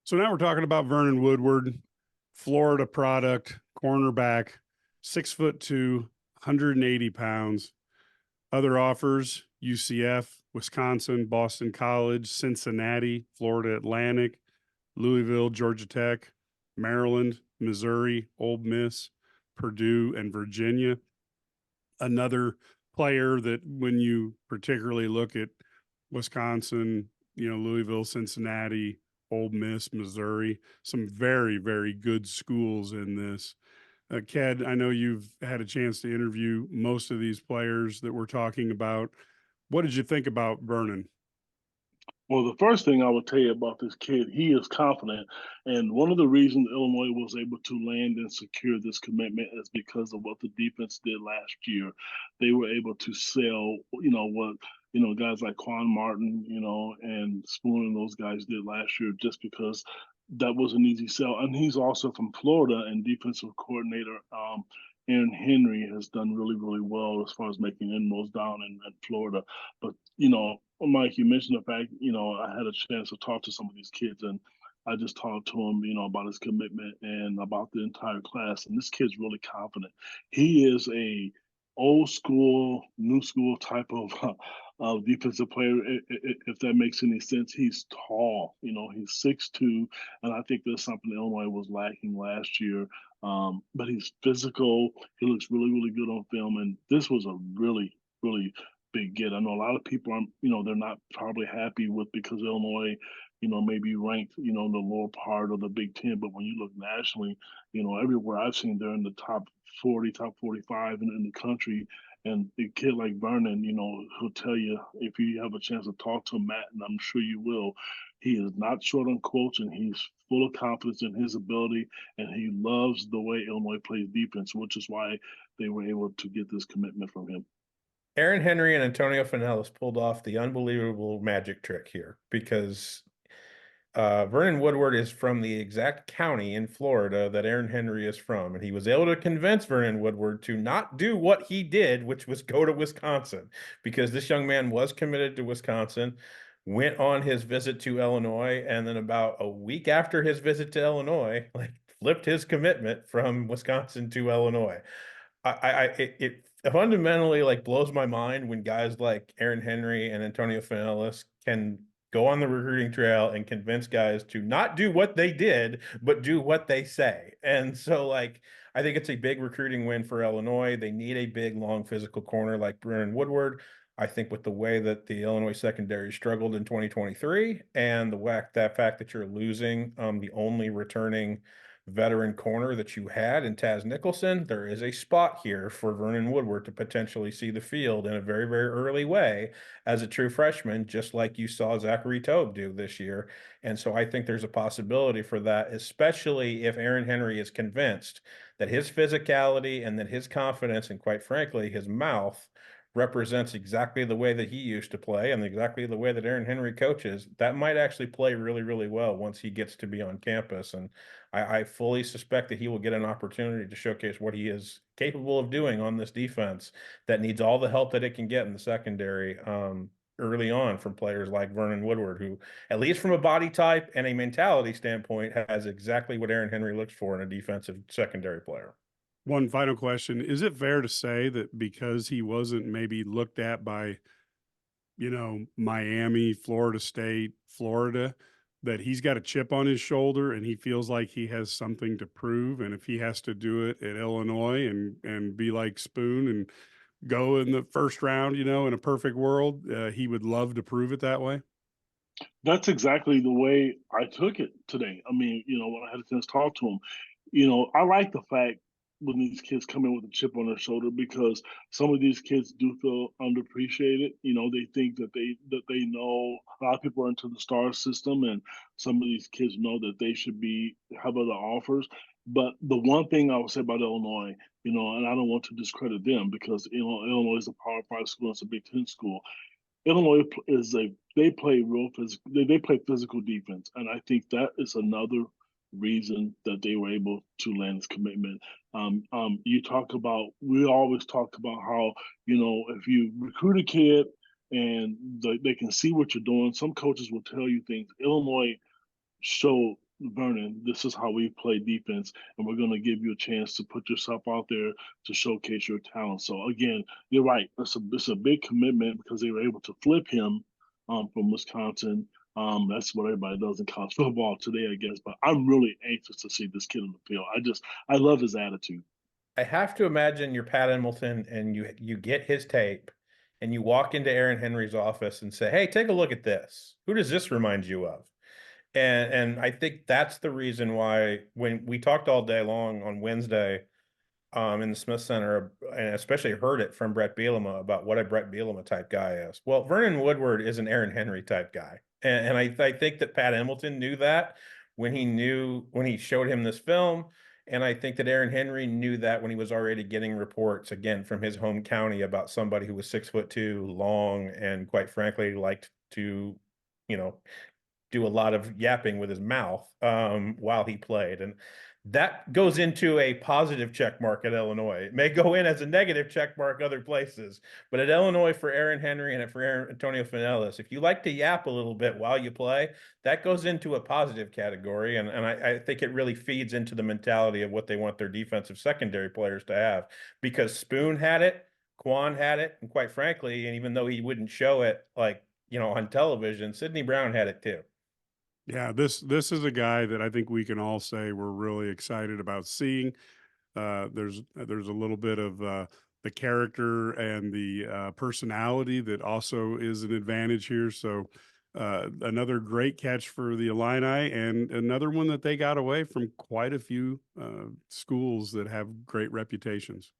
So now we're talking about Vernon Woodward, Florida product, cornerback, 6'2", 180 pounds. Other offers: UCF, Wisconsin, Boston College, Cincinnati, Florida Atlantic, Louisville, Georgia Tech, Maryland, Missouri, Ole Miss, Purdue, and Virginia. Another player that, when you particularly look at Wisconsin, Louisville, Cincinnati, Ole Miss, Missouri, some very, very good schools in this. Ked, I know you've had a chance to interview most of these players that we're talking about. What did you think about Vernon? Well, the first thing I would tell you about this kid, he is confident. And one of the reasons Illinois was able to land and secure this commitment is because of what the defense did last year. They were able to sell, guys like Quan Martin, and Spoon and those guys did last year just because that was an easy sell. And he's also from Florida, and defensive coordinator Aaron Henry has done really, really well as far as making inroads down in Florida. But, Mike, you mentioned the fact, I had a chance to talk to some of these kids, and I just talked to him, about his commitment and about the entire class. And this kid's really confident. He is a old school, new school type of defensive player. If that makes any sense, he's tall. He's 6'2", and I think there's something Illinois was lacking last year. But he's physical. He looks really, really good on film, and this was a really, really big get. I know a lot of people aren't, they're not probably happy with because Illinois, maybe ranked, in the lower part of the Big Ten. But when you look nationally, everywhere I've seen, they're in the top 40, top 45 in the country. And a kid like Vernon, he'll tell you if you have a chance to talk to him, Matt, and I'm sure you will. He is not short on quotes, and he's full of confidence in his ability, and he loves the way Illinois plays defense, which is why they were able to get this commitment from him. Aaron Henry and Antonio Finellis pulled off the unbelievable magic trick here because Vernon Woodward is from the exact county in Florida that Aaron Henry is from. And he was able to convince Vernon Woodward to not do what he did, which was go to Wisconsin, because this young man was committed to Wisconsin, went on his visit to Illinois, and then about a week after his visit to Illinois, flipped his commitment from Wisconsin to Illinois. It fundamentally blows my mind when guys like Aaron Henry and Antonio Finellis can go on the recruiting trail and convince guys to not do what they did, but do what they say. And so I think it's a big recruiting win for Illinois. They need a big, long physical corner like Vernon Woodward. I think with the way that the Illinois secondary struggled in 2023 and that fact that you're losing the only returning veteran corner that you had in Taz Nicholson, there is a spot here for Vernon Woodward to potentially see the field in a very, very early way as a true freshman, just like you saw Zachary Tobe do this year. And so I think there's a possibility for that, especially if Aaron Henry is convinced that his physicality and that his confidence and, quite frankly, his mouth represents exactly the way that he used to play and exactly the way that Aaron Henry coaches. That might actually play really, really well once he gets to be on campus. And I fully suspect that he will get an opportunity to showcase what he is capable of doing on this defense that needs all the help that it can get in the secondary early on from players like Vernon Woodward, who, at least from a body type and a mentality standpoint, has exactly what Aaron Henry looks for in a defensive secondary player. One final question. Is it fair to say that because he wasn't maybe looked at by, Miami, Florida State, Florida, that he's got a chip on his shoulder and he feels like he has something to prove? And if he has to do it at Illinois and be like Spoon and go in the first round, in a perfect world, he would love to prove it that way? That's exactly the way I took it today. I mean, when I had a chance to talk to him, I like the fact when these kids come in with a chip on their shoulder because some of these kids do feel underappreciated. They think that they know a lot of people are into the star system, and some of these kids know that they should have other offers. But the one thing I would say about Illinois, and I don't want to discredit them because Illinois is a Power Five school, it's a Big Ten school. Illinois they play they play physical defense, and I think that is another reason that they were able to land this commitment. We always talk about how if you recruit a kid and they can see what you're doing, some coaches will tell you things. Illinois showed Vernon, this is how we play defense, and we're going to give you a chance to put yourself out there to showcase your talent. So again, you're right. It's a big commitment because they were able to flip him from Wisconsin. That's what everybody does in college football today, I guess. But I'm really anxious to see this kid on the field. I love his attitude. I have to imagine you're Pat Hamilton and you get his tape and you walk into Aaron Henry's office and say, "Hey, take a look at this. Who does this remind you of?" And I think that's the reason why when we talked all day long on Wednesday in the Smith Center, and especially heard it from Brett Bielema about what a Brett Bielema type guy is. Well, Vernon Woodward is an Aaron Henry type guy. And I think that Pat Hamilton knew that when he showed him this film. And I think that Aaron Henry knew that when he was already getting reports again from his home county about somebody who was 6'2", long, and quite frankly liked to, you know, do a lot of yapping with his mouth while he played. And that goes into a positive check mark at Illinois. It may go in as a negative check mark other places, but at Illinois for Aaron Henry and for Antonio Finellis, if you like to yap a little bit while you play, that goes into a positive category. And I think it really feeds into the mentality of what they want their defensive secondary players to have, because Spoon had it, Quan had it, and quite frankly, and even though he wouldn't show it like, on television, Signee Brown had it too. Yeah, this is a guy that I think we can all say we're really excited about seeing. There's a little bit of the character and the personality that also is an advantage here. So another great catch for the Illini, and another one that they got away from quite a few schools that have great reputations.